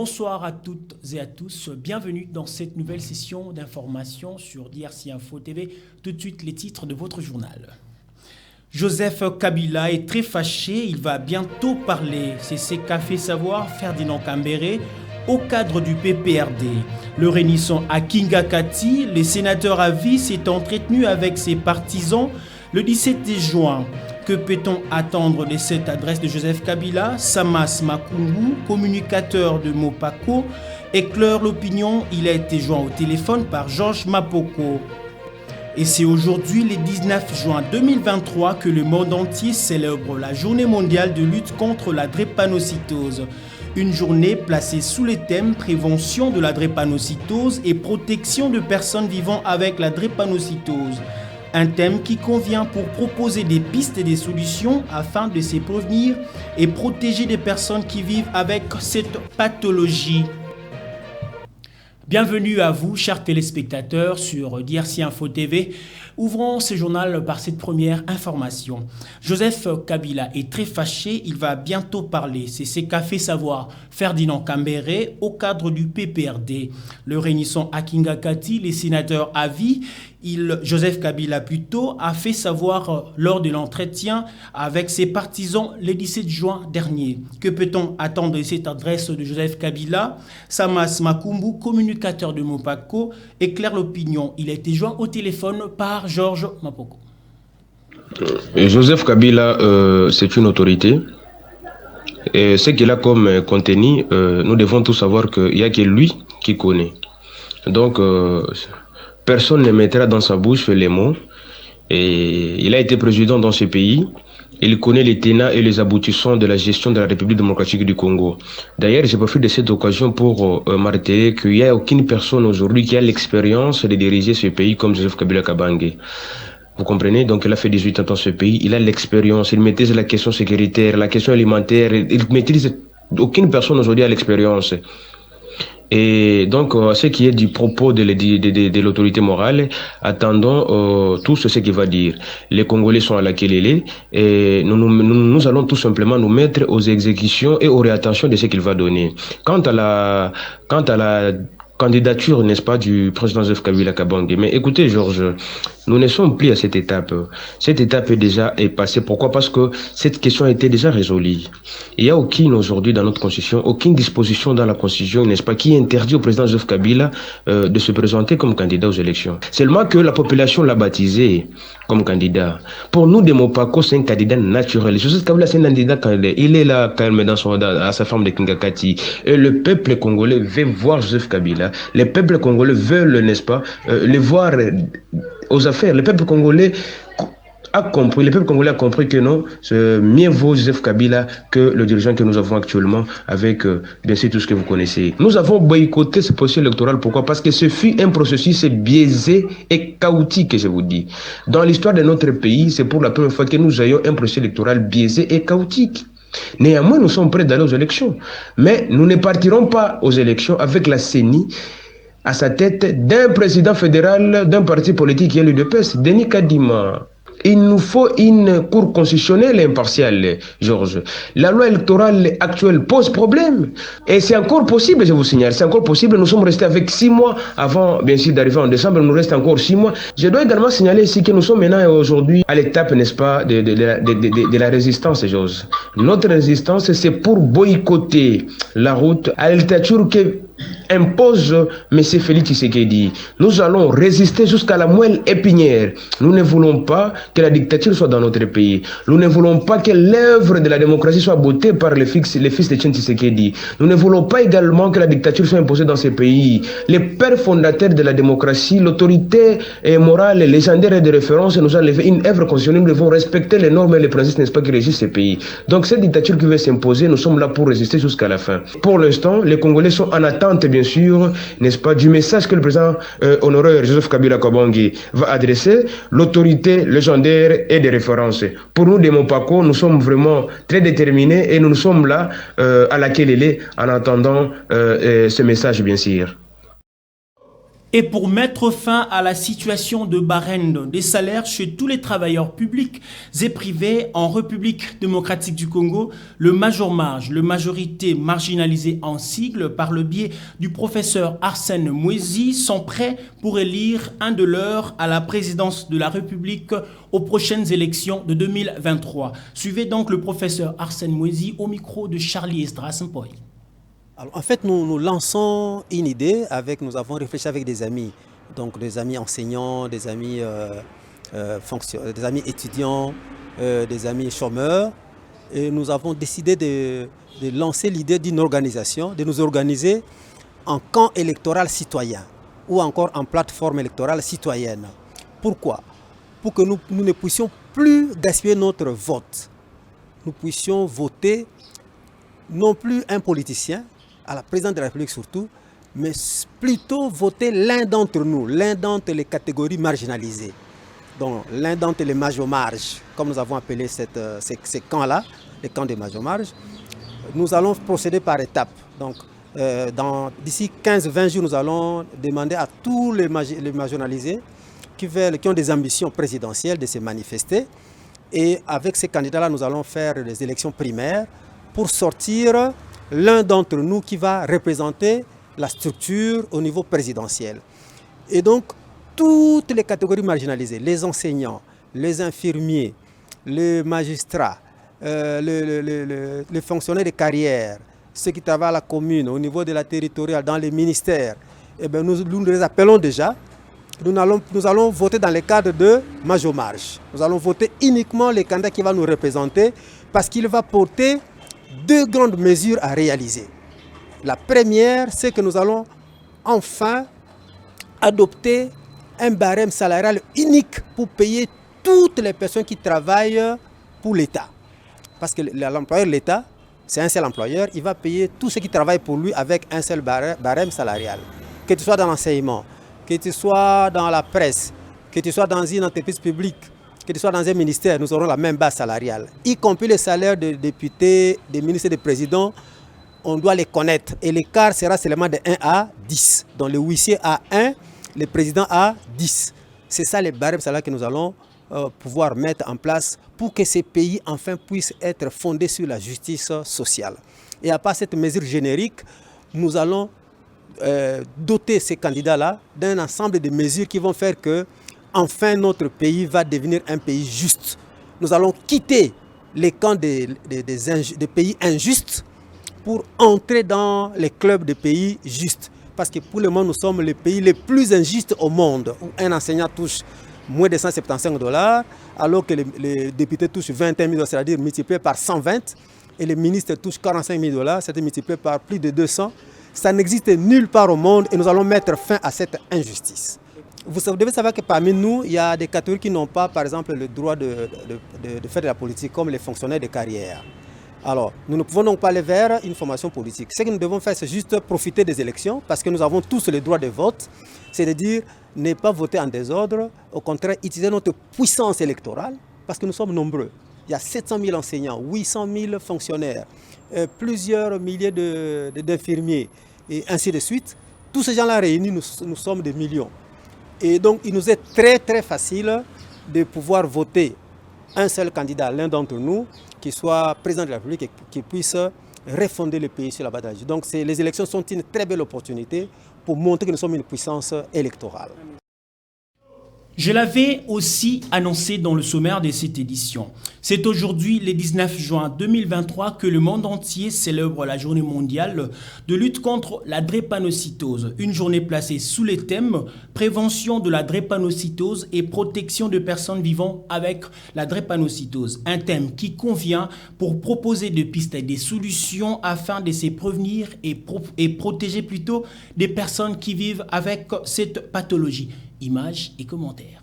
Bonsoir à toutes et à tous, bienvenue dans cette nouvelle session d'information sur DRC Info TV. Tout de suite les titres de votre journal. Joseph Kabila est très fâché, il va bientôt parler. C'est ce qu'a fait savoir Ferdinand Kambere au cadre du PPRD. Le réunissant à Kingakati, les sénateurs à vie s'est entretenu avec ses partisans le 17 juin. Que peut-on attendre de cette adresse de Joseph Kabila? Samas Makungu, communicateur de Mopako, éclaire l'opinion. Il a été joint au téléphone par Georges Mapoko. Et c'est aujourd'hui, le 19 juin 2023, que le monde entier célèbre la journée mondiale de lutte contre la drépanocytose. Une journée placée sous le thème prévention de la drépanocytose et protection de personnes vivant avec la drépanocytose. Un thème qui convient pour proposer des pistes et des solutions afin de se prévenir et protéger des personnes qui vivent avec cette pathologie. Bienvenue à vous, chers téléspectateurs, sur DRC Info TV. Ouvrons ce journal par cette première information. Joseph Kabila est très fâché, il va bientôt parler. C'est ce qu'a fait savoir Ferdinand Kambere au cadre du PPRD. Le réunissant à Kingakati, les sénateurs à vie, Joseph Kabila plutôt, a fait savoir lors de l'entretien avec ses partisans le 17 juin dernier. Que peut-on attendre de cette adresse de Joseph Kabila? Samas Makumbu, communicateur de Mopako, éclaire l'opinion. Il a été joint au téléphone par Georges Mapoko. Joseph Kabila, c'est une autorité. Et ce qu'il a comme contenu, nous devons tous savoir qu'il n'y a que lui qui connaît. Donc, personne ne mettra dans sa bouche les mots. Et il a été président dans ce pays. Il connaît les tenants et les aboutissants de la gestion de la République démocratique du Congo. D'ailleurs, je profite de cette occasion pour marteler qu'il n'y a aucune personne aujourd'hui qui a l'expérience de diriger ce pays comme Joseph Kabila Kabange. Vous comprenez? Donc, il a fait 18 ans dans ce pays. Il a l'expérience. Il maîtrise la question sécuritaire, la question alimentaire. Il maîtrise. Aucune personne aujourd'hui a l'expérience. Et donc, ce qui est du propos de l'autorité morale, attendons tous ce qu'il va dire. Les Congolais sont à la Kelele et nous allons tout simplement nous mettre aux exécutions et aux réattentions de ce qu'il va donner. Quant à la candidature, n'est-ce pas, du président Joseph Kabila Kabange. Mais écoutez, Georges, nous ne sommes plus à cette étape. Cette étape est passée. Pourquoi? Parce que cette question a été déjà résolue. Il n'y a aucune aujourd'hui dans notre constitution, aucune disposition dans la constitution, n'est-ce pas, qui interdit au président Joseph Kabila de se présenter comme candidat aux élections. Seulement que la population l'a baptisé comme candidat. Pour nous, Mopako, c'est un candidat naturel. Joseph Kabila, c'est un candidat quand il est là, calme à sa forme de Kingakati. Et le peuple congolais veut voir Joseph Kabila. Les peuples congolais veulent, n'est-ce pas, les voir aux affaires. Le peuple congolais a compris que non, mieux vaut Joseph Kabila que le dirigeant que nous avons actuellement avec, bien sûr, tout ce que vous connaissez. Nous avons boycotté ce processus électoral. Pourquoi? Parce que ce fut un processus biaisé et chaotique, je vous dis. Dans l'histoire de notre pays, c'est pour la première fois que nous ayons un processus électoral biaisé et chaotique. Néanmoins, nous sommes prêts d'aller aux élections. Mais nous ne partirons pas aux élections avec la CENI à sa tête d'un président fédéral d'un parti politique qui est l'UDPS, Denis Kadima. Il nous faut une cour constitutionnelle impartiale, Georges. La loi électorale actuelle pose problème. Et c'est encore possible, je vous signale. C'est encore possible. Nous sommes restés avec 6 mois avant, bien sûr, d'arriver en décembre. Il nous reste encore 6 mois. Je dois également signaler ici que nous sommes maintenant aujourd'hui à l'étape, n'est-ce pas, de la résistance, Georges. Notre résistance, c'est pour boycotter la route à la dictature que impose M. Félix Tshisekedi. Nous allons résister jusqu'à la moelle épinière. Nous ne voulons pas que la dictature soit dans notre pays. Nous ne voulons pas que l'œuvre de la démocratie soit bottée par les fils de Tshisekedi. Nous ne voulons pas également que la dictature soit imposée dans ces pays. Les pères fondateurs de la démocratie, l'autorité morale, légendaire et de référence nous a levé une œuvre constitutionnelle. Nous devons respecter les normes et les principes, n'est-ce pas, qui régissent ces pays. Donc cette dictature qui veut s'imposer, nous sommes là pour résister jusqu'à la fin. Pour l'instant, les Congolais sont en attente, bien sûr, n'est-ce pas, du message que le président honoraire Joseph Kabila Kabange va adresser, l'autorité légendaire et de référence. Pour nous, de Mopako, nous sommes vraiment très déterminés et nous sommes là à la Kelele en attendant ce message, bien sûr. Et pour mettre fin à la situation de barème des salaires chez tous les travailleurs publics et privés en République démocratique du Congo, le Major Marge, le majorité marginalisée en sigle par le biais du professeur Arsène Moïse, sont prêts pour élire un de leurs à la présidence de la République aux prochaines élections de 2023. Suivez donc le professeur Arsène Moïse au micro de Charlie Esdras-Mpoy. Alors, en fait, nous lançons une idée, nous avons réfléchi avec des amis, donc des amis enseignants, des amis, des amis étudiants, des amis chômeurs, et nous avons décidé de lancer l'idée d'une organisation, de nous organiser en camp électoral citoyen ou encore en plateforme électorale citoyenne. Pourquoi? Pour que nous ne puissions plus gaspiller notre vote. Nous puissions voter non plus un politicien, à la présidence de la République surtout, mais plutôt voter l'un d'entre nous, l'un d'entre les catégories marginalisées. Donc l'un d'entre les majors-marges, comme nous avons appelé ces camps-là, les camps des majors-marges. Nous allons procéder par étapes. Donc d'ici 15-20 jours, nous allons demander à tous les marginalisés qui ont des ambitions présidentielles de se manifester. Et avec ces candidats-là, nous allons faire des élections primaires pour sortir l'un d'entre nous qui va représenter la structure au niveau présidentiel. Et donc, toutes les catégories marginalisées, les enseignants, les infirmiers, les magistrats, les fonctionnaires de carrière, ceux qui travaillent à la commune, au niveau de la territoriale, dans les ministères, eh bien, nous les appelons déjà. Nous allons voter dans le cadre de Major Marge. Nous allons voter uniquement les candidats qui vont nous représenter parce qu'il va porter deux grandes mesures à réaliser. La première, c'est que nous allons enfin adopter un barème salarial unique pour payer toutes les personnes qui travaillent pour l'État. Parce que l'employeur de l'État, c'est un seul employeur, il va payer tous ceux qui travaillent pour lui avec un seul barème salarial. Que tu sois dans l'enseignement, que tu sois dans la presse, que tu sois dans une entreprise publique, que tu sois dans un ministère, nous aurons la même base salariale. Y compris les salaires des députés, des ministres et des présidents, on doit les connaître. Et l'écart sera seulement de 1 à 10. Donc le huissier à 1, le président à 10. C'est ça les barèmes salariales que nous allons pouvoir mettre en place pour que ces pays enfin puissent être fondés sur la justice sociale. Et à part cette mesure générique, nous allons doter ces candidats-là d'un ensemble de mesures qui vont faire que enfin notre pays va devenir un pays juste. Nous allons quitter les camps des pays injustes pour entrer dans les clubs de pays justes. Parce que pour le moment, nous sommes les pays les plus injustes au monde, où un enseignant touche moins de 175 $, alors que les députés touchent 21 000 $, c'est-à-dire multiplié par 120, et les ministres touchent 45 000 $, c'est-à-dire multiplié par plus de 200. Ça n'existe nulle part au monde et nous allons mettre fin à cette injustice. Vous devez savoir que parmi nous, il y a des catégories qui n'ont pas, par exemple, le droit de faire de la politique, comme les fonctionnaires de carrière. Alors, nous ne pouvons donc pas aller vers une formation politique. Ce que nous devons faire, c'est juste profiter des élections, parce que nous avons tous le droit de vote, c'est-à-dire ne pas voter en désordre, au contraire, utiliser notre puissance électorale, parce que nous sommes nombreux. Il y a 700 000 enseignants, 800 000 fonctionnaires, plusieurs milliers d'infirmiers, et ainsi de suite. Tous ces gens-là réunis, nous sommes des millions. Et donc, il nous est très, très facile de pouvoir voter un seul candidat, l'un d'entre nous, qui soit président de la République et qui puisse refonder le pays sur la base de la justice. Donc, les élections sont une très belle opportunité pour montrer que nous sommes une puissance électorale. Je l'avais aussi annoncé dans le sommaire de cette édition. C'est aujourd'hui, le 19 juin 2023, que le monde entier célèbre la journée mondiale de lutte contre la drépanocytose. Une journée placée sous les thèmes prévention de la drépanocytose et protection de personnes vivant avec la drépanocytose. Un thème qui convient pour proposer des pistes et des solutions afin de se prévenir et protéger plutôt des personnes qui vivent avec cette pathologie. Images et commentaires.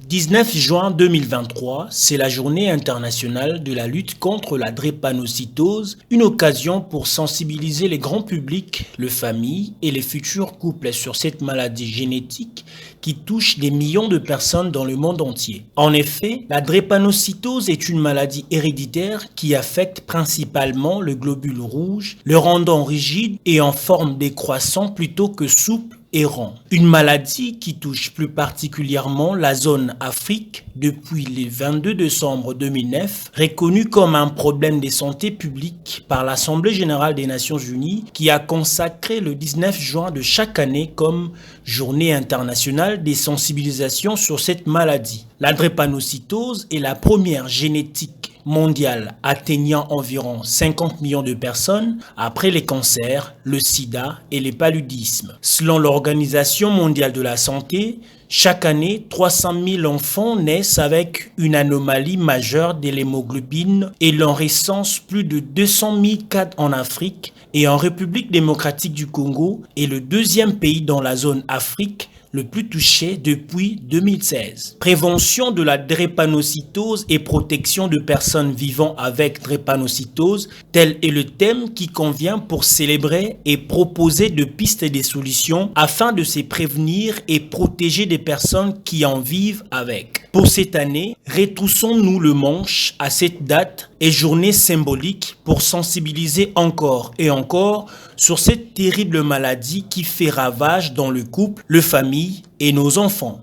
19 juin 2023, c'est la journée internationale de la lutte contre la drépanocytose, une occasion pour sensibiliser les grands publics, les familles et les futurs couples sur cette maladie génétique qui touche des millions de personnes dans le monde entier. En effet, la drépanocytose est une maladie héréditaire qui affecte principalement le globule rouge, le rendant rigide et en forme décroissant plutôt que souple et rond. Une maladie qui touche plus particulièrement la zone Afrique depuis le 22 décembre 2009, reconnue comme un problème de santé publique par l'Assemblée générale des Nations unies qui a consacré le 19 juin de chaque année comme journée internationale des sensibilisations sur cette maladie. La drépanocytose est la première génétique mondiale atteignant environ 50 millions de personnes après les cancers, le sida et le paludisme. Selon l'Organisation mondiale de la santé, chaque année, 300 000 enfants naissent avec une anomalie majeure de l'hémoglobine et l'on recense plus de 200 000 cas en Afrique et en République démocratique du Congo est le deuxième pays dans la zone Afrique le plus touché depuis 2016. Prévention de la drépanocytose et protection de personnes vivant avec drépanocytose, tel est le thème qui convient pour célébrer et proposer de pistes et des solutions afin de se prévenir et protéger des personnes qui en vivent avec. Pour cette année, retroussons-nous le manche à cette date et journée symbolique pour sensibiliser encore et encore sur cette terrible maladie qui fait ravage dans le couple, la famille et nos enfants.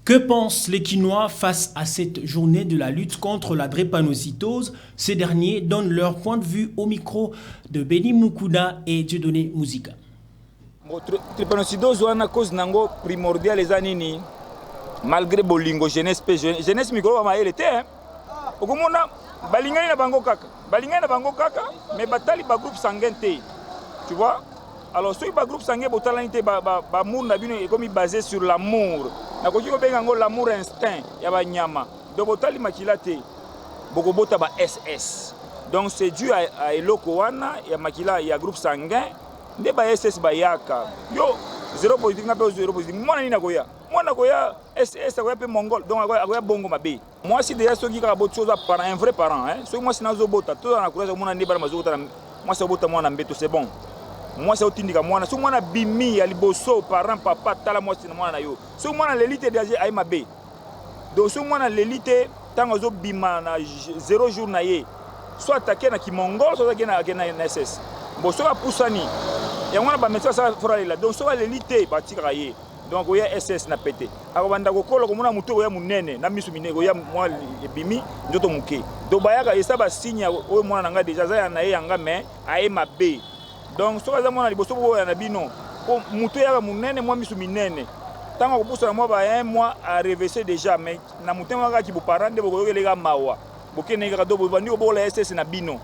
Que pensent les Quinois face à cette journée de la lutte contre la drépanocytose? Ces derniers donnent leur point de vue au micro de Benny Mukuna et Dieudonné Musica. Drépanocytose wana cause nango primordial eza nini malgré bolingo jeunesse micro ba mayele te hein. Okomona balingani na bango kaka mais batali ba groupe sanguin te. Tu vois? Alors ce groupe sanguin botalani te ba amour na bino est comme basé sur l'amour. Na ko kiko benga ngo l'amour instinct ya ba nyama. Donc botali makila te. Boko bota ba SS. Donc c'est dû à eloko wana ya makila ya groupe sanguin nde ba SS ba yaka. Yo zéro positif na pe zéro positif. Mwana ni na koya. Mwana koya SS koya pe mongol. Donc akoya bongo mabe. Moi si déjà ceux qui ka bot chose par un vrai parent hein. Ceux moi si na zo bota to na courage mwana ni ba mazo bota. Moi ça bota mwana mbeto c'est bon. Moi c'est otindika mwana so mwana bimi ya liboso parent papa tala moi si mwana na yo so mwana l'élite déjà ay mabe donc so mwana l'élite tango zo bima na 0 jour na ye soit attaquer na kimongol soit attaquer na SS bon so ba pusani ya mwana ba médecin ça fera là donc so l'élite ba tika ye donc oya SS na pété akobanda kokolo ko mona muto oya munene na misu minego ya mwa bimi njoto muke donc bayaka esa ba signe o mwana nga déjà za ya na ye yanga mais ay mabe. Donc, ce que je veux dire, c'est que muto ya munene moi misu minene tango ko poussa moi ba un mois à reverser déjà mais na muto nga ki bo parent de bo les gars mawa bo kene ga do bo bandi bo la SS na bino.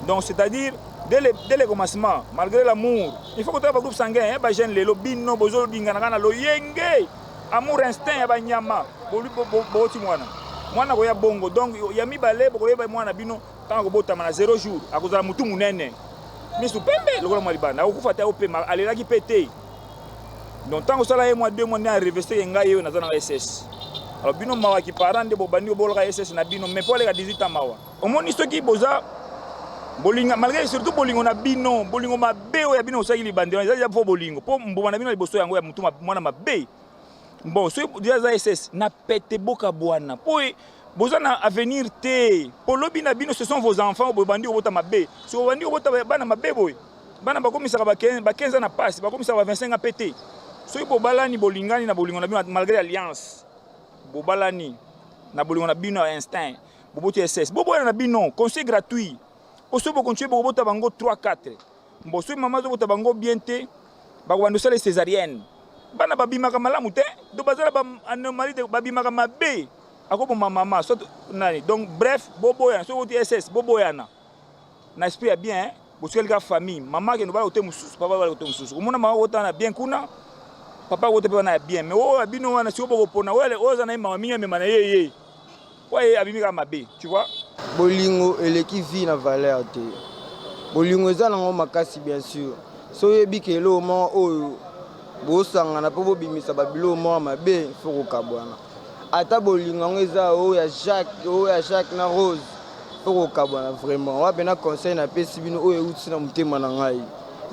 Donc c'est-à-dire dès le commencement malgré l'amour il faut que tu aies un groupe sanguin ba jeune lelo bino bozo bingana kana lo yenge amour instinct ya ba nyama bo ti mwana ko ya bongo donc ya mibale bo yeba mwana bino tango ko bota na 0 jour akozala mutu munene. Mais sous pembe lokola malibana okufa ta opema alela ki pété donc tant que ça là moi 2 mois na revester nga yo na zona SS alors bino mawa ki parent de bobandi bolaka SS na bino mais pour les 18 ans mawa omoni soki boza bolinga malgré surtout bolingo na bino bolingo mabe o ya bino osaki libandi za ya fo bolingo po mboma na bino liboso yango ya mutu mwana mabe bon so dia za SS na pété boka bwana po boza na avenir te polobi na bino ce sont vos enfants bobandi obota mabe si bobandi obota bana mabe boy bana bakomisaka ba 15 ans na passe bakomisaka ba 25 ans pété so bobalani bolingani na bolingo na bino malgré alliance bobalani na bolingo na bino instinct boboti SS boboya na bino conseil gratuit oso bo continuer bobota bango 3 4 mboso mama zo bota bango bien te bakobando sala césarienne bana babimaka malamu te do bazala ba anomalie de babimaka mabe ako maman soit nani donc bref boboya so oti SS boboyana na esprit ya bien hein parce que le famille maman ke no ba ote mususu papa ba ote mususu komona mama otana bien kuna papa ote pe na bien mais o abino wana si oboko pona wele oza na mama minga mema na ye ouais abimika mabe tu vois bolingo eleki vie na valeur te bolingo eza nango makasi bien sûr so yebi ke lo mo oyo bosangana mpo bobimisa babilo moko mabe fo kokabwana ata bolingo yango eza oyo ya Jacques na Rose fo kokabwana vraiment wape na conseil napesi bino oyo euti na motema na ngai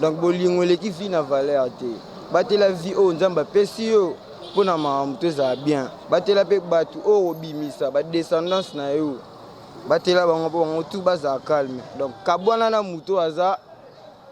donc bolingo eleki vie na valeur te batela vie oyo nzambe apesi yo mpo na makambo to ezala bien batela mpe bato oyo obimisa badescendance na yo batela bango mpo bango tu bazala calme donc kabwana na moto aza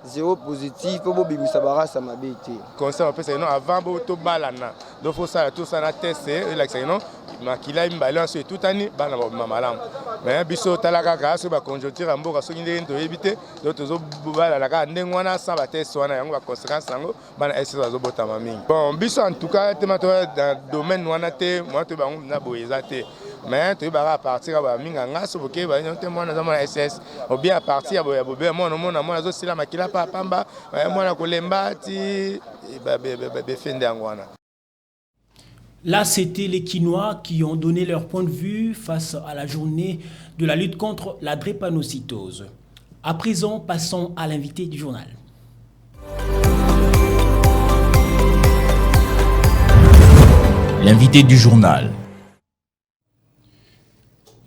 zéro positif pour bobimisa barasa mabe te conseil opesa non avant bo to balana do faut ça tout ça na test et la non makila imbalance tout ani bana ba malamu mais biso talaka ka so ba conjoncture mboka so ngende to éviter do to zo balana ka ndengwana sa ba test wana yango ba conséquence yango bana essa zo botama mingi bon biso en tout cas tema to dans domaine wana te moi to bango na boyeza te mais tu vas partir à minga ngaso boke ba nyonte mwana za mwana SS ou bien à partir ya bobe mwana zo sila makila pa pamba mwana kolemba ti be fende ngwana. Là, c'était les Quinois qui ont donné leur point de vue face à la journée de la lutte contre la drépanocytose. À présent, passons à l'invité du journal. L'invité du journal.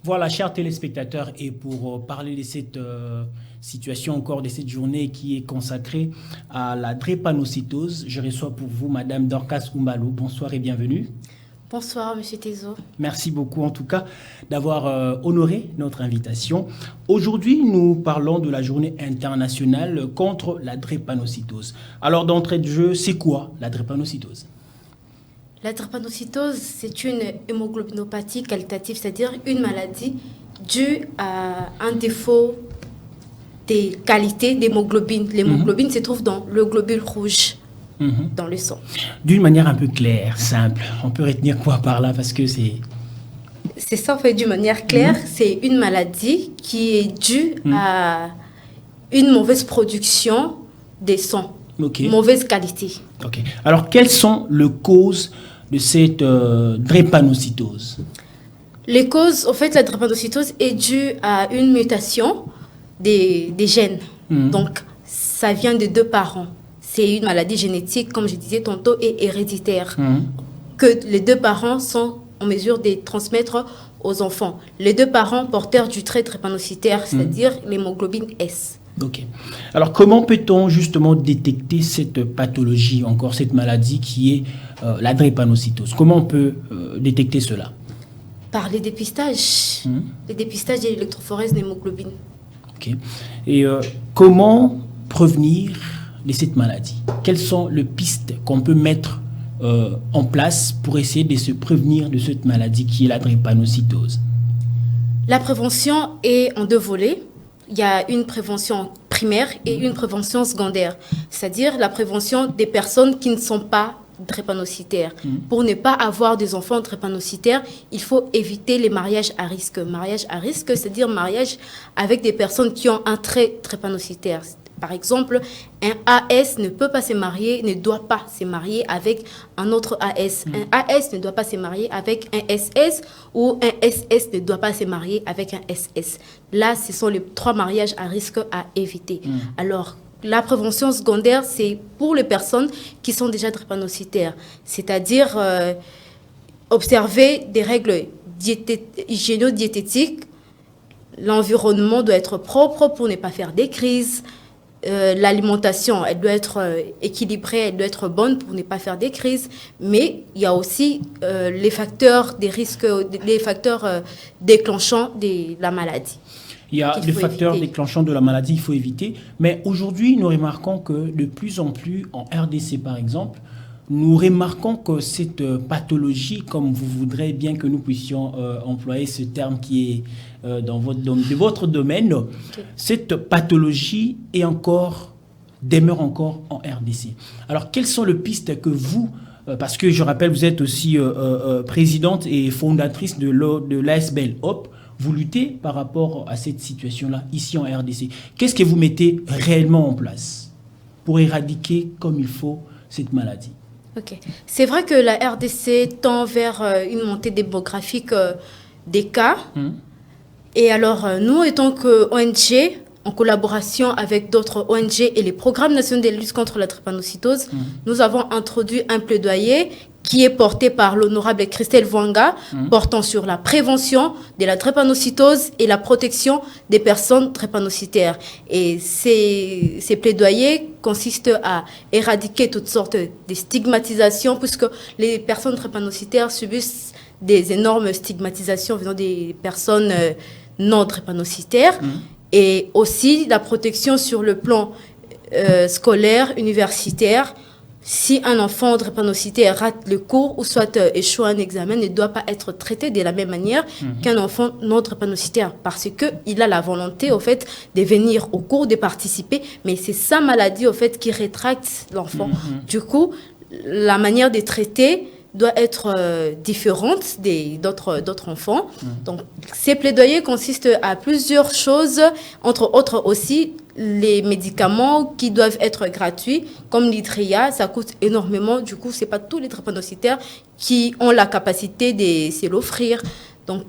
Voilà, chers téléspectateurs, et pour parler de cette situation encore, de cette journée qui est consacrée à la drépanocytose, je reçois pour vous Madame Dorcas Oumbalo. Bonsoir et bienvenue. Bonsoir, Monsieur Tezo. Merci beaucoup en tout cas d'avoir honoré notre invitation. Aujourd'hui, nous parlons de la journée internationale contre la drépanocytose. Alors d'entrée de jeu, c'est quoi la drépanocytose ? La drépanocytose, c'est une hémoglobinopathie qualitative, c'est-à-dire une maladie due à un défaut des qualités d'hémoglobine. L'hémoglobine se trouve dans le globule rouge, dans le sang. D'une manière un peu claire, simple, on peut retenir quoi par là parce que c'est... C'est ça, en fait, d'une manière claire, c'est une maladie qui est due à une mauvaise production des sangs, mauvaise qualité. Ok. Alors, quelles sont les causes de cette drépanocytose? Les causes, en fait, la drépanocytose est due à une mutation des gènes. Donc, ça vient de deux parents. C'est une maladie génétique, comme je disais tantôt, et héréditaire. Que les deux parents sont en mesure de transmettre aux enfants. Les deux parents porteurs du trait drépanocytaire, c'est-à-dire l'hémoglobine S. Ok. Alors, comment peut-on justement détecter cette pathologie, encore cette maladie qui est la drépanocytose? Comment on peut détecter cela? Par les dépistages. Les dépistages de l'électrophorèse d'hémoglobine. Ok. Et comment prévenir de cette maladie? Quelles sont les pistes qu'on peut mettre en place pour essayer de se prévenir de cette maladie qui est la drépanocytose? La prévention est en deux volets. Il y a une prévention primaire et une prévention secondaire, c'est-à-dire la prévention des personnes qui ne sont pas drépanocytaires. Pour ne pas avoir des enfants drépanocytaires, il faut éviter les mariages à risque. Mariage à risque, c'est-à-dire mariage avec des personnes qui ont un trait drépanocytaire. Par exemple, un AS ne peut pas se marier, ne doit pas se marier avec un autre AS. Un AS ne doit pas se marier avec un SS ou un SS ne doit pas se marier avec un SS. Là, ce sont les trois mariages à risque à éviter. Alors, la prévention secondaire, c'est pour les personnes qui sont déjà drépanocytaires, c'est-à-dire observer des règles hygiéno-diététiques. L'environnement doit être propre pour ne pas faire des crises. L'alimentation, elle doit être équilibrée, elle doit être bonne pour ne pas faire des crises, mais il y a aussi les facteurs des risques, les facteurs déclenchants de la maladie. Il y a des facteurs déclenchants de la maladie, il faut éviter. Mais aujourd'hui, nous remarquons que de plus en plus, en RDC par exemple, nous remarquons que cette pathologie, comme vous voudrez bien que nous puissions employer ce terme qui est dans votre domaine, cette pathologie demeure encore en RDC. Alors, quelles sont les pistes que vous, parce que je rappelle, vous êtes aussi présidente et fondatrice de l'ASBL Hope, vous luttez par rapport à cette situation-là, ici en RDC. Qu'est-ce que vous mettez réellement en place pour éradiquer comme il faut cette maladie? Ok. C'est vrai que la RDC tend vers une montée démographique des cas. Et alors, nous, en tant qu'ONG, en collaboration avec d'autres ONG et les programmes nationaux de lutte contre la drépanocytose, nous avons introduit un plaidoyer qui est porté par l'honorable Christelle Vwanga, portant sur la prévention de la drépanocytose et la protection des personnes drépanocytaires. Et ces plaidoyers consistent à éradiquer toutes sortes de stigmatisations, puisque les personnes drépanocytaires subissent des énormes stigmatisations venant des personnes non drépanocytaires, et aussi la protection sur le plan scolaire, universitaire. Si un enfant drépanocytaire rate le cours ou soit échoue un examen, ne doit pas être traité de la même manière qu'un enfant non drépanocytaire, parce qu'il a la volonté au fait de venir au cours, de participer, mais c'est sa maladie au fait qui rétracte l'enfant. Du coup, la manière de traiter doit être différente d'autres enfants. Donc, ces plaidoyers consistent à plusieurs choses, entre autres aussi les médicaments qui doivent être gratuits, comme l'Idria, ça coûte énormément. Du coup, ce n'est pas tous les drépanocytaires qui ont la capacité de se l'offrir. Donc,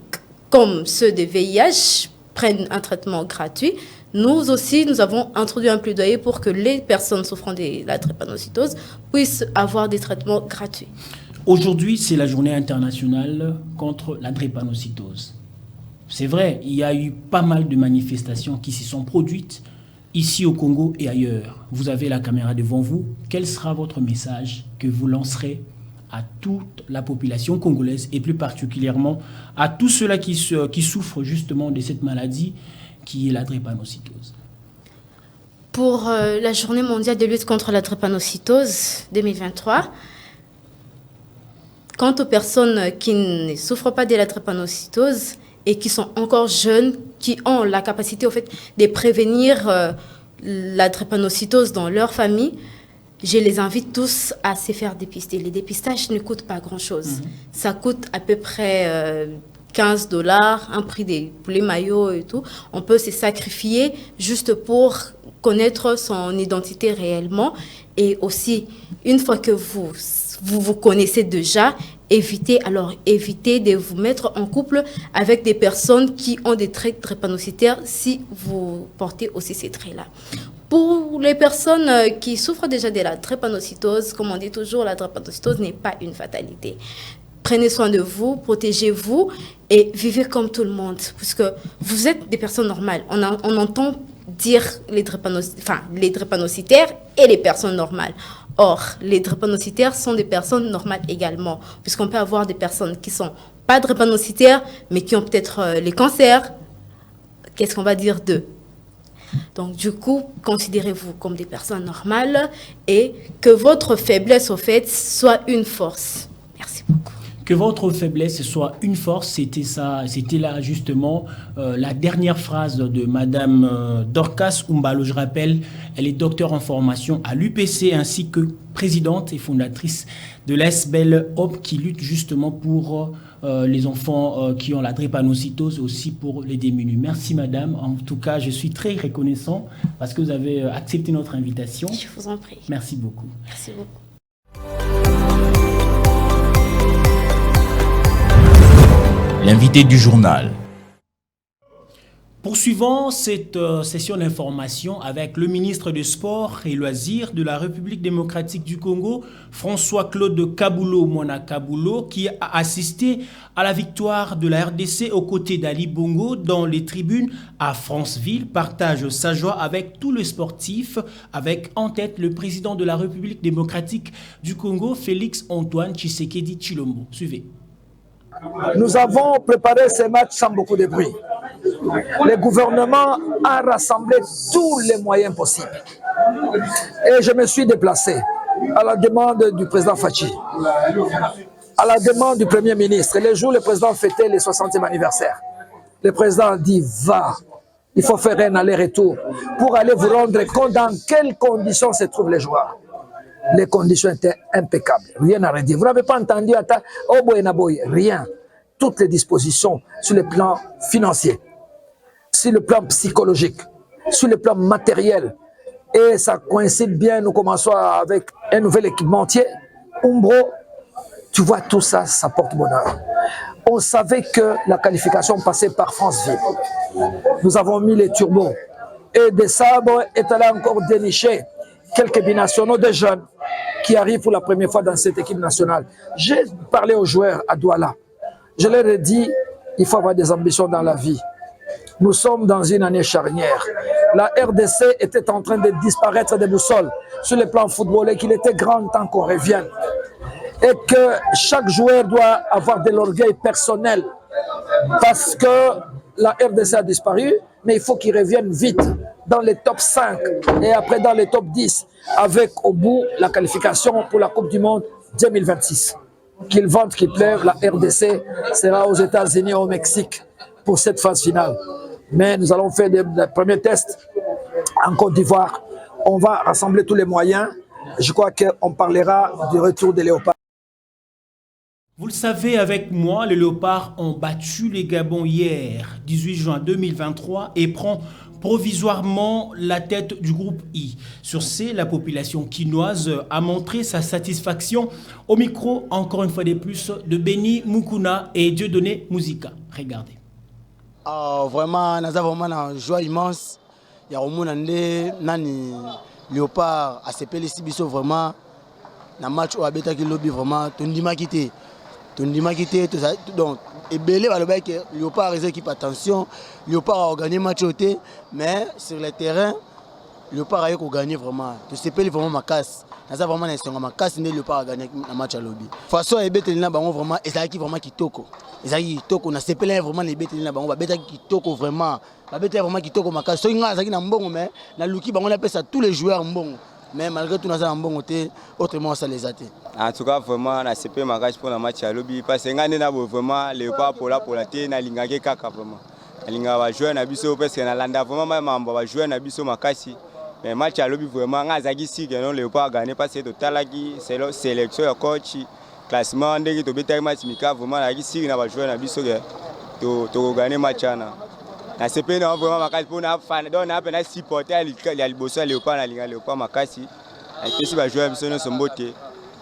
comme ceux de VIH prennent un traitement gratuit, nous aussi, nous avons introduit un plaidoyer pour que les personnes souffrant de la drépanocytose puissent avoir des traitements gratuits. Aujourd'hui, c'est la journée internationale contre la drépanocytose. C'est vrai, il y a eu pas mal de manifestations qui s'y sont produites ici au Congo et ailleurs. Vous avez la caméra devant vous. Quel sera votre message que vous lancerez à toute la population congolaise et plus particulièrement à tous ceux-là qui souffrent justement de cette maladie qui est la drépanocytose? Pour la journée mondiale de lutte contre la drépanocytose 2023, quant aux personnes qui ne souffrent pas de la drépanocytose et qui sont encore jeunes, qui ont la capacité au fait de prévenir la drépanocytose dans leur famille, je les invite tous à se faire dépister. Les dépistages ne coûtent pas grand-chose. Ça coûte à peu près $15, un prix des poulets maillots et tout. On peut se sacrifier juste pour connaître son identité réellement. Et aussi, une fois que vous connaissez déjà, évitez de vous mettre en couple avec des personnes qui ont des traits drépanocytaires si vous portez aussi ces traits-là. Pour les personnes qui souffrent déjà de la drépanocytose, comme on dit toujours, la drépanocytose n'est pas une fatalité. Prenez soin de vous, protégez-vous et vivez comme tout le monde, puisque vous êtes des personnes normales. On entend dire les drépanocytaires et les personnes normales. Or, les drépanocytaires sont des personnes normales également, puisqu'on peut avoir des personnes qui ne sont pas drépanocytaires, mais qui ont peut-être les cancers. Qu'est-ce qu'on va dire d'eux? Donc, du coup, considérez-vous comme des personnes normales et que votre faiblesse, au fait, soit une force. Merci beaucoup. Que votre faiblesse soit une force, c'était ça, c'était là justement la dernière phrase de Madame Dorcas Oumbalo. Je rappelle, elle est docteure en formation à l'UPC ainsi que présidente et fondatrice de l'ASBEL Hope qui lutte justement pour les enfants qui ont la drépanocytose, aussi pour les démunis. Merci Madame. En tout cas, je suis très reconnaissant parce que vous avez accepté notre invitation. Je vous en prie. Merci beaucoup. Merci beaucoup. L'invité du journal. Poursuivons cette session d'information avec le ministre des Sports et Loisirs de la République démocratique du Congo, François-Claude Kaboulo Mwana Kaboulo, qui a assisté à la victoire de la RDC aux côtés d'Ali Bongo dans les tribunes à Franceville, partage sa joie avec tous les sportifs, avec en tête le président de la République démocratique du Congo, Félix Antoine Tshisekedi Tshilombo. Suivez. Nous avons préparé ces matchs sans beaucoup de bruit. Le gouvernement a rassemblé tous les moyens possibles. Et je me suis déplacé à la demande du président Fachi, à la demande du Premier ministre. Et le jour où le président fêtait le 60e anniversaire, le président a dit « Va, il faut faire un aller-retour pour aller vous rendre compte dans quelles conditions se trouvent les joueurs. » Les conditions étaient impeccables, rien à redire. Vous n'avez pas entendu « Oh boy na boy », rien. Toutes les dispositions sur le plan financier, sur le plan psychologique, sur le plan matériel. Et ça coïncide bien, nous commençons avec un nouvel équipementier, Umbro. Tu vois, tout ça, ça porte bonheur. On savait que la qualification passait par Franceville. Nous avons mis les turbos Et des sabres est allé encore dénicher quelques binationaux de jeunes qui arrivent pour la première fois dans cette équipe nationale. J'ai parlé aux joueurs à Douala. Je leur ai dit, il faut avoir des ambitions dans la vie. Nous sommes dans une année charnière. La RDC était en train de disparaître des boussoles sur le plan footballeur, qu'il était grand temps qu'on revienne. Et que chaque joueur doit avoir de l'orgueil personnel parce que la RDC a disparu, mais il faut qu'il revienne vite dans les top 5 et après dans les top 10 avec au bout la qualification pour la Coupe du Monde 2026. Qu'il vente, qu'il pleuve, la RDC sera aux États-Unis et au Mexique pour cette phase finale. Mais nous allons faire des premiers tests en Côte d'Ivoire. On va rassembler tous les moyens. Je crois qu'on parlera du retour des Léopards. Vous le savez avec moi, les Léopards ont battu les Gabons hier, 18 juin 2023, et prend provisoirement la tête du groupe I. Sur ce, la population quinoise a montré sa satisfaction au micro, encore une fois de plus, de Béni Mukuna et Dieudonné Mouzika. Regardez. Vraiment, nous avons une joie immense. Il y a nani Léopard a CP les Sibiso vraiment. Dans match où Abeta qui lobby vraiment, Tondima quitté. Tondima quitté, tout ça. Donc, et belé va le bec Léopard a équipe attention. Léopard a gagné match au thé, mais sur le terrain, Léopard a gagné vraiment. Tout CP vraiment ma casse. Nous avons vraiment un ma casse, mais Léopard a gagné un match à lobby. De toute façon, et bête vraiment, et ça qui vraiment qui toko. Ezaki toko na sepela vraiment les bêtes na bango ba bêta ki toko vraiment ba bêta vraiment ki toko makasi so nga zaki na mbongo mais na luki bango na pesa tous les joueurs mbongo mais malgré tout na za mbongo te autrement ça les a été en tout cas vraiment na sepela makasi pour la match à lobby parce que ngane na vraiment les pas pour la te na lingake kaka vraiment linga ba joueur na biso parce que na landa vraiment mambo ba joueur na biso makasi mais match à lobby vraiment nga zaki si que non les pas gagner parce que totalaki c'est la sélection ya coach classement ndenge to beta match mika vraiment la kisiri na ba joueur na biso ke to gagner match na CP na vraiment makasi pour na fan donc na pena supporter ya liboso Léopard na linga Léopard makasi et puis ba joueur biso no sombote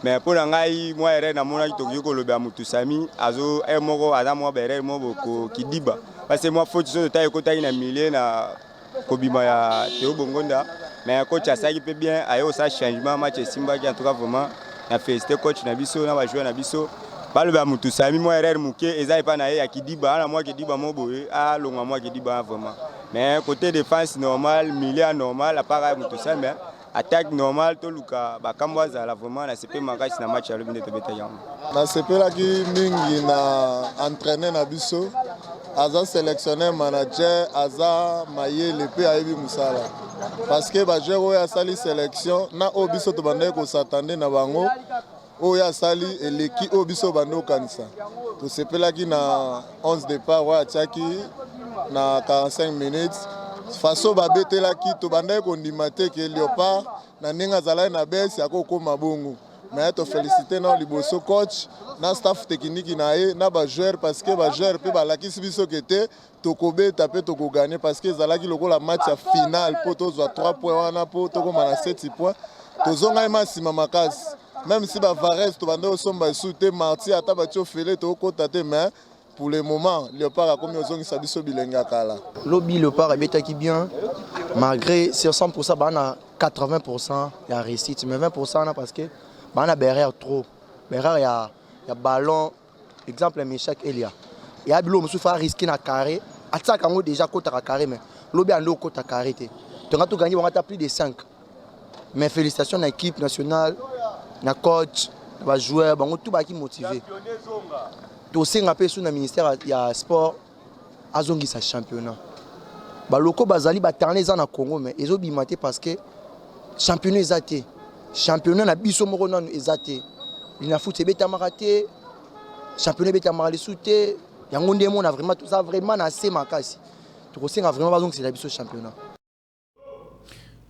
mais pour ngai moi erreur na mona to ko loba mutu sami azo moko aza mo bere mo boko kidiba parce que moi faute so taille ko taille na milieu na kobima ya Théo Bongonda mais coach asaki peut bien ayo ça changement match Simba qui en tout cas vraiment na félicité coach na biso na ba joueur na biso baloba mutu sami mo erreur muke eza pa na ya kidiba na moi kidiba mo boye a longa moi kidiba vraiment mais côté défense normal milieu normal à part mutu sami attaque normal to luka ba kamwaza la vraiment na CP makasi na match ya lobby to beta yam na CP la ki mingi na entraîner na biso aza sélectionneur manager aza mayele pe ayebi musala parce que ba joueur oya sali sélection na obiso to bande ko s'attendre na bango oya sali eleki obiso bando kanisa to sepelaki na 11 départ wa tiaki na 45 minutes façon ba betelaki to bande ko ndimate ke Léopard na ninga zala na besi akoko mabongo mais to féliciter na liboso coach na staff technique na ye na ba joueur parce que ba joueur pe ba lakisi biso kete to kobe taper to ko gagner parce que zalaki lokola match final po to zo 3 points wana po to ko mana 7 points to zonga masima makasi même si ba Vares to bande osomba soute marti ata ba tio fele to ko tate mais pour le moment Léopard a commis aux sa biso bilenga kala lobby Léopard a betaki bien malgré sur 100% ba na 80% ya réussite mais 20% na parce que ba na derrière trop derrière ya ballon exemple Meshak Elia et abilo musu fa risquer na carré attaque ngo déjà kota ka carré mais lobby ando kota carré te to ngatu gagner on a plus de 5 mais félicitations à l'équipe nationale na coach ba joueur bango tout ba qui motivé to singa pe sous na ministère ya sport azongi sa championnat ba loko bazali ba tarneza na Congo mais ezo bimate parce que championnat ezate championnat na biso moko nanu ezate lina foot beta maraté championnat beta marali souté yango ndemo na vraiment tout ça vraiment na se makasi to singa vraiment bazongi c'est la biso championnat.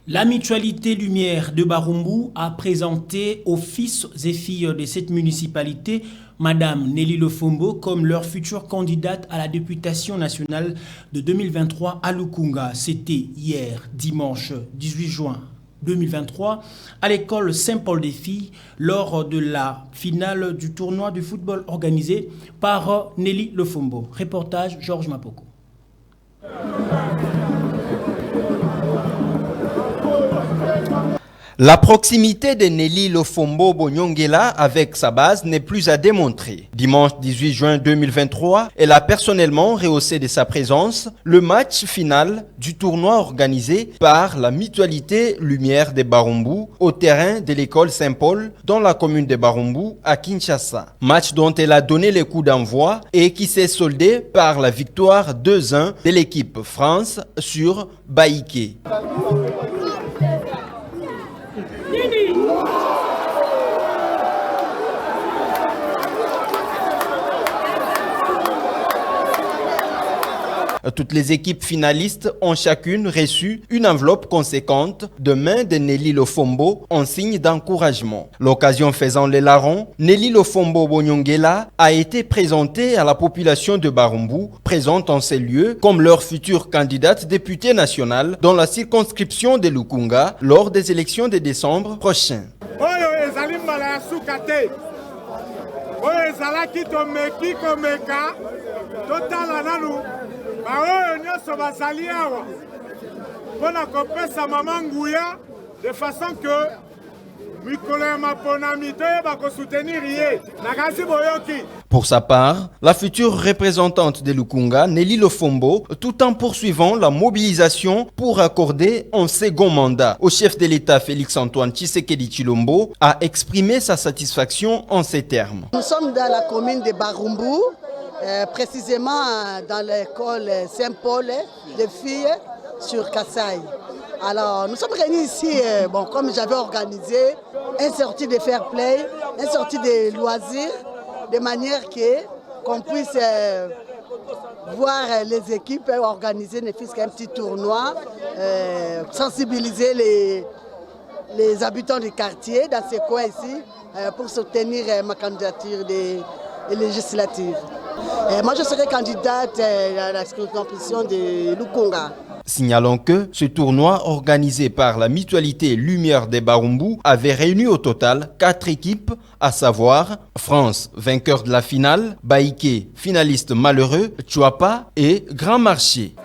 La mutualité Lumière de Barumbu a présenté aux fils et filles de cette municipalité Madame Nelly Lofombo comme leur future candidate à la députation nationale de 2023 à Lukunga. C'était hier, dimanche 18 juin 2023, à l'école Saint-Paul des Filles, lors de la finale du tournoi de football organisé par Nelly Lofombo. Reportage Georges Mapoko. La proximité de Nelly Lofombo Bonyongela avec sa base n'est plus à démontrer. Dimanche 18 juin 2023, elle a personnellement rehaussé de sa présence le match final du tournoi organisé par la mutualité Lumière de Barumbu au terrain de l'école Saint-Paul dans la commune de Barumbu à Kinshasa. Match dont elle a donné le coup d'envoi et qui s'est soldé par la victoire 2-1 de l'équipe France sur Baïké. Toutes les équipes finalistes ont chacune reçu une enveloppe conséquente de main de Nelly Lofombo en signe d'encouragement. L'occasion faisant les larrons, Nelly Lofombo Bonyongela a été présentée à la population de Barumbu, présente en ces lieux comme leur future candidate députée nationale dans la circonscription de Lukunga lors des élections de décembre prochain. de façon que Pour sa part, la future représentante de Lukunga, Nelly Lofombo, tout en poursuivant la mobilisation pour accorder un second mandat au chef de l'État Félix-Antoine Tshisekedi Tshilombo, a exprimé sa satisfaction en ces termes. Nous sommes dans la commune de Barumbu, précisément dans l'école Saint-Paul des filles sur Kassai. Alors, nous sommes réunis ici, comme j'avais organisé, une sortie de fair play, une sortie de loisirs, de manière qu'on puisse voir les équipes organiser ne fût-ce qu'un petit tournoi, sensibiliser les habitants du quartier dans ce coin ici pour soutenir ma candidature des législatives. Moi, je serai candidate à la circonscription de Lukunga. Signalons que ce tournoi organisé par la mutualité Lumière de Barumbu avait réuni au total 4 équipes, à savoir France, vainqueur de la finale, Baïké, finaliste malheureux, Tchouapa et Grand Marché.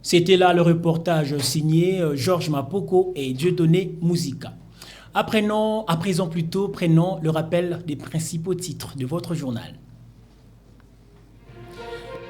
C'était là le reportage signé Georges Mapoko et Dieudonné Mouzika. À présent, prenons le rappel des principaux titres de votre journal.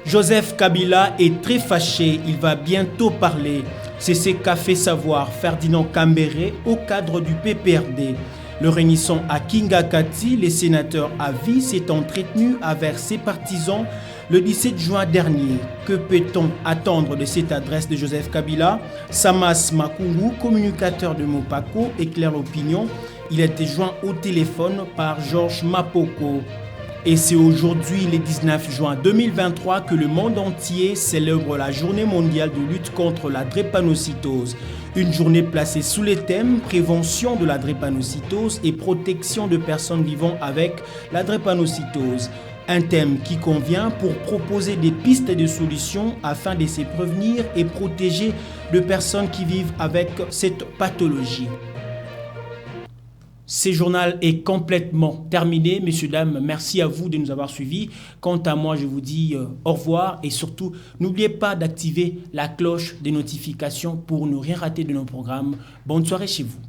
Joseph Kabila est très fâché, il va bientôt parler. C'est ce qu'a fait savoir Ferdinand Kambere au cadre du PPRD. Le réunissant à Kingakati, les sénateurs à vie s'est entretenu avec ses partisans le 17 juin dernier. Que peut-on attendre de cette adresse de Joseph Kabila? Samas Makungu, communicateur de Mopako, éclaire l'opinion. Il a été joint au téléphone par Georges Mapoko. Et c'est aujourd'hui, le 19 juin 2023, que le monde entier célèbre la journée mondiale de lutte contre la drépanocytose. Une journée placée sous les thèmes prévention de la drépanocytose et protection de personnes vivant avec la drépanocytose. Un thème qui convient pour proposer des pistes de solutions afin de se prévenir et protéger de personnes qui vivent avec cette pathologie. Ce journal est complètement terminé. Messieurs, dames, merci à vous de nous avoir suivis. Quant à moi, je vous dis au revoir et surtout, n'oubliez pas d'activer la cloche des notifications pour ne rien rater de nos programmes. Bonne soirée chez vous.